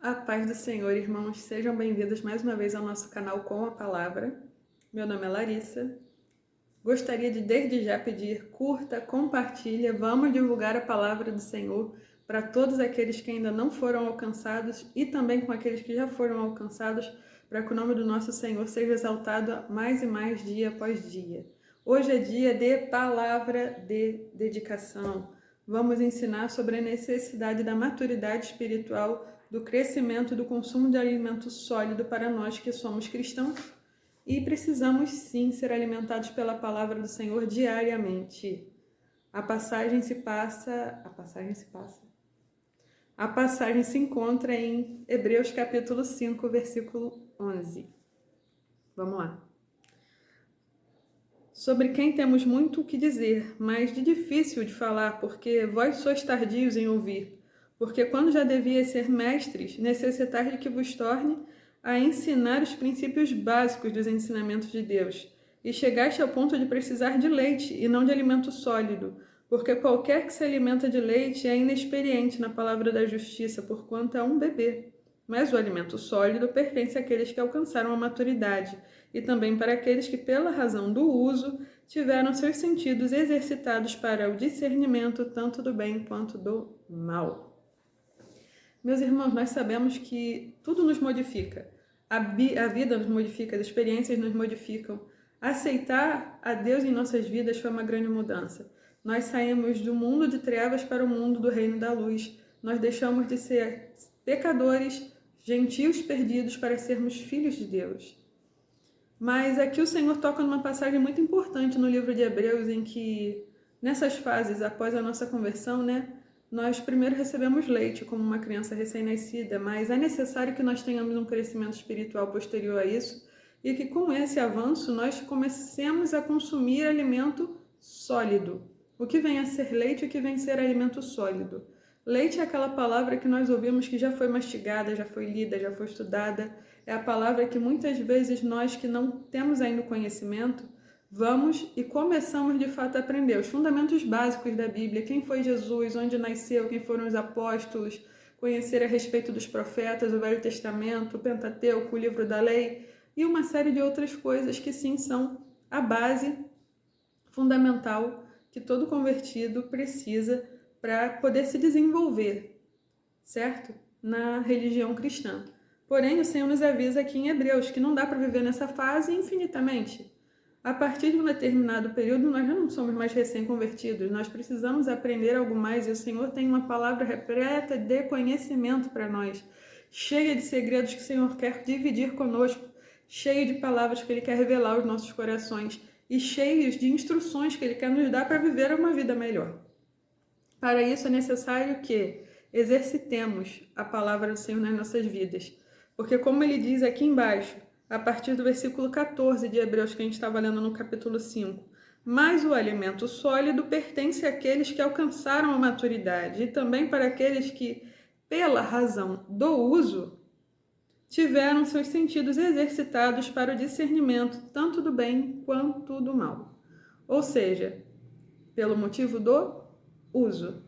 A paz do Senhor, irmãos, sejam bem-vindos mais uma vez ao nosso canal Com a Palavra. Meu nome é Larissa. Gostaria de desde já pedir, curta, compartilha, vamos divulgar a palavra do Senhor para todos aqueles que ainda não foram alcançados e também com aqueles que já foram alcançados, para que o nome do nosso Senhor seja exaltado mais e mais dia após dia. Hoje é dia de palavra de dedicação. Vamos ensinar sobre a necessidade da maturidade espiritual, do crescimento e do consumo de alimento sólido para nós que somos cristãos e precisamos sim ser alimentados pela palavra do Senhor diariamente. A passagem se encontra em Hebreus capítulo 5, versículo 11. Vamos lá. Sobre quem temos muito o que dizer, mas de difícil de falar, porque vós sois tardios em ouvir. Porque quando já devias ser mestres, necessitais de que vos torne a ensinar os princípios básicos dos ensinamentos de Deus. E chegaste ao ponto de precisar de leite e não de alimento sólido, porque qualquer que se alimenta de leite é inexperiente na palavra da justiça, porquanto é um bebê. Mas o alimento sólido pertence àqueles que alcançaram a maturidade, e também para aqueles que, pela razão do uso, tiveram seus sentidos exercitados para o discernimento tanto do bem quanto do mal. Meus irmãos, nós sabemos que tudo nos modifica. A vida nos modifica, as experiências nos modificam. Aceitar a Deus em nossas vidas foi uma grande mudança. Nós saímos do mundo de trevas para o mundo do reino da luz. Nós deixamos de ser pecadores, gentios perdidos para sermos filhos de Deus. Mas aqui o Senhor toca numa passagem muito importante no livro de Hebreus, em que, nessas fases, após a nossa conversão, nós primeiro recebemos leite como uma criança recém-nascida, mas é necessário que nós tenhamos um crescimento espiritual posterior a isso e que com esse avanço nós comecemos a consumir alimento sólido. O que vem a ser leite e o que vem a ser alimento sólido. Leite é aquela palavra que nós ouvimos que já foi mastigada, já foi lida, já foi estudada. É a palavra que muitas vezes nós que não temos ainda o conhecimento, vamos e começamos de fato a aprender os fundamentos básicos da Bíblia, quem foi Jesus, onde nasceu, quem foram os apóstolos, conhecer a respeito dos profetas, o Velho Testamento, o Pentateuco, o livro da lei e uma série de outras coisas que sim são a base fundamental que todo convertido precisa para poder se desenvolver, certo? Na religião cristã. Porém, o Senhor nos avisa aqui em Hebreus que não dá para viver nessa fase infinitamente. A partir de um determinado período, nós já não somos mais recém-convertidos, nós precisamos aprender algo mais e o Senhor tem uma palavra repleta de conhecimento para nós, cheia de segredos que o Senhor quer dividir conosco, cheia de palavras que Ele quer revelar aos nossos corações e cheios de instruções que Ele quer nos dar para viver uma vida melhor. Para isso é necessário que exercitemos a palavra do Senhor nas nossas vidas, porque como Ele diz aqui embaixo, a partir do versículo 14 de Hebreus, que a gente estava lendo no capítulo 5. Mas o alimento sólido pertence àqueles que alcançaram a maturidade e também para aqueles que, pela razão do uso, tiveram seus sentidos exercitados para o discernimento tanto do bem quanto do mal. Ou seja, pelo motivo do uso.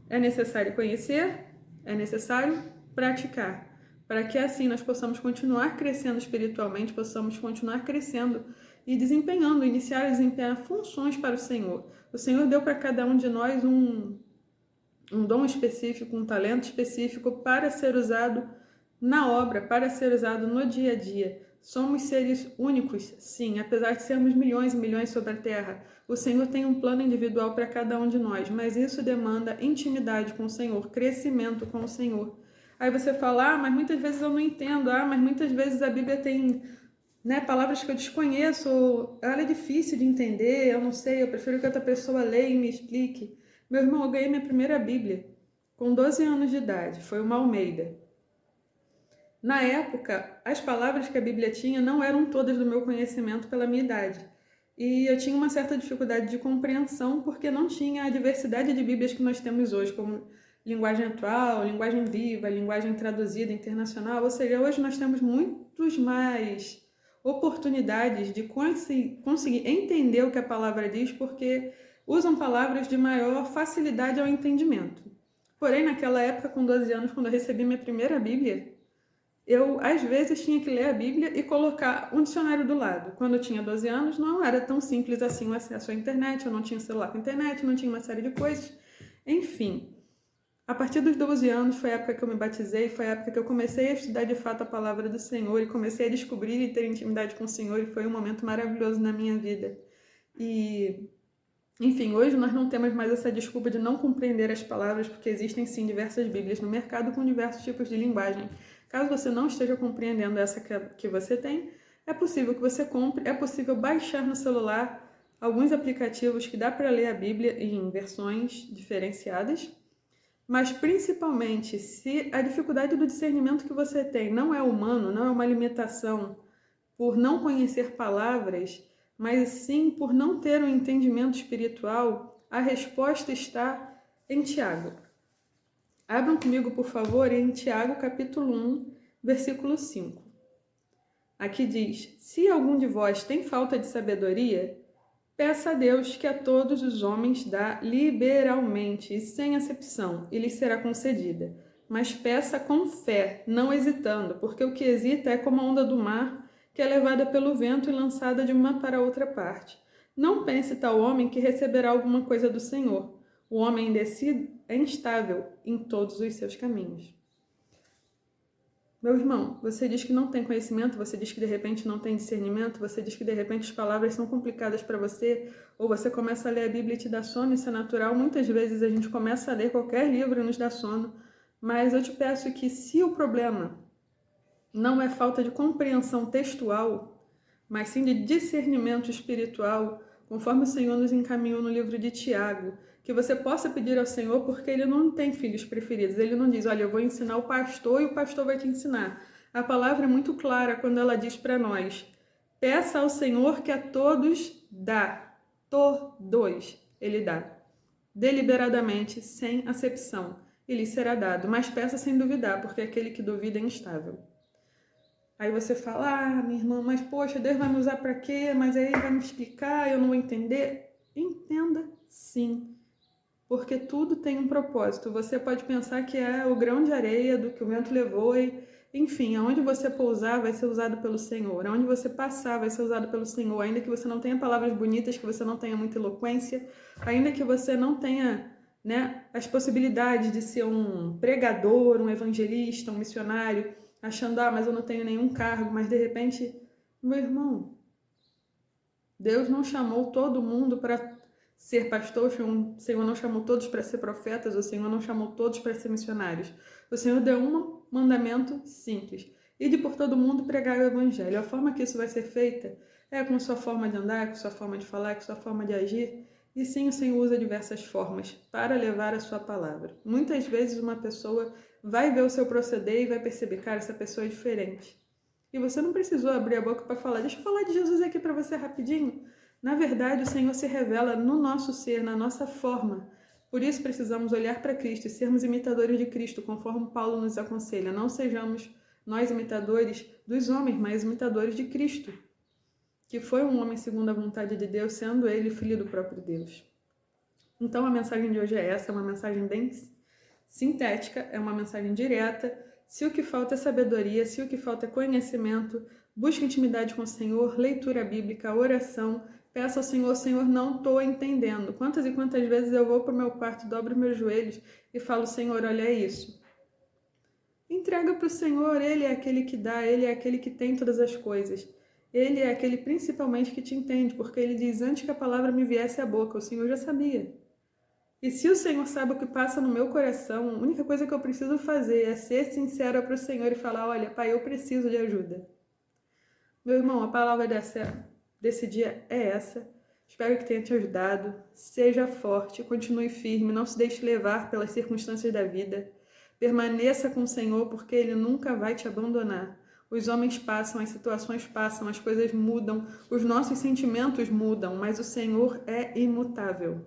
É necessário conhecer, é necessário praticar, para que assim nós possamos continuar crescendo espiritualmente, possamos continuar crescendo e iniciar a desempenhar funções para o Senhor. O Senhor deu para cada um de nós um dom específico, um talento específico para ser usado na obra, para ser usado no dia a dia. Somos seres únicos, sim, apesar de sermos milhões e milhões sobre a Terra. O Senhor tem um plano individual para cada um de nós, mas isso demanda intimidade com o Senhor, crescimento com o Senhor. Aí você fala, mas muitas vezes eu não entendo, mas muitas vezes a Bíblia tem palavras que eu desconheço, ela é difícil de entender, eu não sei, eu prefiro que outra pessoa leia e me explique. Meu irmão, eu ganhei minha primeira Bíblia com 12 anos de idade, foi uma Almeida. Na época, as palavras que a Bíblia tinha não eram todas do meu conhecimento pela minha idade. E eu tinha uma certa dificuldade de compreensão porque não tinha a diversidade de Bíblias que nós temos hoje, como linguagem atual, linguagem viva, linguagem traduzida, internacional. Ou seja, hoje nós temos muitos mais oportunidades de conseguir entender o que a palavra diz porque usam palavras de maior facilidade ao entendimento. Porém, naquela época, com 12 anos, quando eu recebi minha primeira Bíblia, eu, às vezes, tinha que ler a Bíblia e colocar um dicionário do lado. Quando eu tinha 12 anos, não era tão simples assim o acesso à internet, eu não tinha celular com internet, não tinha uma série de coisas. Enfim, a partir dos 12 anos foi a época que eu me batizei, foi a época que eu comecei a estudar de fato a palavra do Senhor e comecei a descobrir e ter intimidade com o Senhor, e foi um momento maravilhoso na minha vida. E, enfim, hoje nós não temos mais essa desculpa de não compreender as palavras, porque existem sim diversas Bíblias no mercado com diversos tipos de linguagem. Caso você não esteja compreendendo essa que você tem, é possível que você compre, é possível baixar no celular alguns aplicativos que dá para ler a Bíblia em versões diferenciadas, mas principalmente se a dificuldade do discernimento que você tem não é humano, não é uma limitação por não conhecer palavras, mas sim por não ter um entendimento espiritual, a resposta está em Tiago. Abram comigo, por favor, em Tiago, capítulo 1, versículo 5. Aqui diz: se algum de vós tem falta de sabedoria, peça a Deus, que a todos os homens dá liberalmente e sem acepção, e lhes será concedida. Mas peça com fé, não hesitando, porque o que hesita é como a onda do mar, que é levada pelo vento e lançada de uma para outra parte. Não pense tal homem que receberá alguma coisa do Senhor. O homem indeciso é instável em todos os seus caminhos. Meu irmão, você diz que não tem conhecimento, você diz que de repente não tem discernimento, você diz que de repente as palavras são complicadas para você, ou você começa a ler a Bíblia e te dá sono, isso é natural. Muitas vezes a gente começa a ler qualquer livro e nos dá sono, mas eu te peço que, se o problema não é falta de compreensão textual, mas sim de discernimento espiritual, conforme o Senhor nos encaminhou no livro de Tiago, que você possa pedir ao Senhor, porque Ele não tem filhos preferidos. Ele não diz, olha, eu vou ensinar o pastor e o pastor vai te ensinar. A palavra é muito clara quando ela diz para nós, peça ao Senhor que a todos dá. Todos Ele dá. Deliberadamente, sem acepção. E lhe será dado. Mas peça sem duvidar, porque aquele que duvida é instável. Aí você fala, minha irmã, mas poxa, Deus vai me usar para quê? Mas aí ele vai me explicar, eu não vou entender. Entenda sim, porque tudo tem um propósito. Você pode pensar que é o grão de areia do que o vento levou e, enfim, aonde você pousar vai ser usado pelo Senhor, aonde você passar vai ser usado pelo Senhor, ainda que você não tenha palavras bonitas, que você não tenha muita eloquência, ainda que você não tenha, né, as possibilidades de ser um pregador, um evangelista, um missionário, achando, mas eu não tenho nenhum cargo, mas de repente, meu irmão, Deus não chamou todo mundo para ser pastor, o Senhor não chamou todos para ser profetas, o Senhor não chamou todos para ser missionários. O Senhor deu um mandamento simples: ide por todo mundo pregar o evangelho. A forma que isso vai ser feita é com sua forma de andar, com sua forma de falar, com sua forma de agir. E sim, o Senhor usa diversas formas para levar a sua palavra. Muitas vezes uma pessoa vai ver o seu proceder e vai perceber, cara, essa pessoa é diferente. E você não precisou abrir a boca para falar, deixa eu falar de Jesus aqui para você rapidinho. Na verdade, o Senhor se revela no nosso ser, na nossa forma. Por isso precisamos olhar para Cristo e sermos imitadores de Cristo, conforme Paulo nos aconselha. Não sejamos nós imitadores dos homens, mas imitadores de Cristo, que foi um homem segundo a vontade de Deus, sendo ele filho do próprio Deus. Então a mensagem de hoje é essa, é uma mensagem bem sintética, é uma mensagem direta. Se o que falta é sabedoria, se o que falta é conhecimento, busque intimidade com o Senhor, leitura bíblica, oração. Peça ao Senhor, Senhor, não estou entendendo. Quantas e quantas vezes eu vou para o meu quarto, dobro meus joelhos e falo, Senhor, olha isso. Entrega para o Senhor, Ele é aquele que dá, Ele é aquele que tem todas as coisas. Ele é aquele principalmente que te entende, porque Ele diz, antes que a palavra me viesse à boca, o Senhor já sabia. E se o Senhor sabe o que passa no meu coração, a única coisa que eu preciso fazer é ser sincera para o Senhor e falar, olha, Pai, eu preciso de ajuda. Meu irmão, a palavra desse dia é essa. Espero que tenha te ajudado. Seja forte, continue firme, não se deixe levar pelas circunstâncias da vida. Permaneça com o Senhor, porque Ele nunca vai te abandonar. Os homens passam, as situações passam, as coisas mudam, os nossos sentimentos mudam, mas o Senhor é imutável.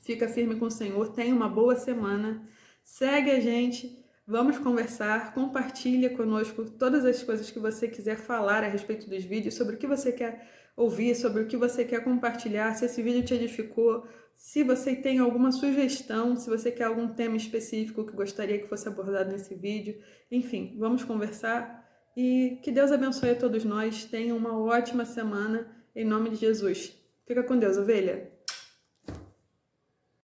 Fica firme com o Senhor, tenha uma boa semana, segue a gente, vamos conversar, compartilha conosco todas as coisas que você quiser falar a respeito dos vídeos, sobre o que você quer ouvir, sobre o que você quer compartilhar, se esse vídeo te edificou, Se você tem alguma sugestão, se você quer algum tema específico que gostaria que fosse abordado nesse vídeo, enfim, vamos conversar e que Deus abençoe a todos nós. Tenham uma ótima semana, em nome de Jesus. Fica com Deus, ovelha!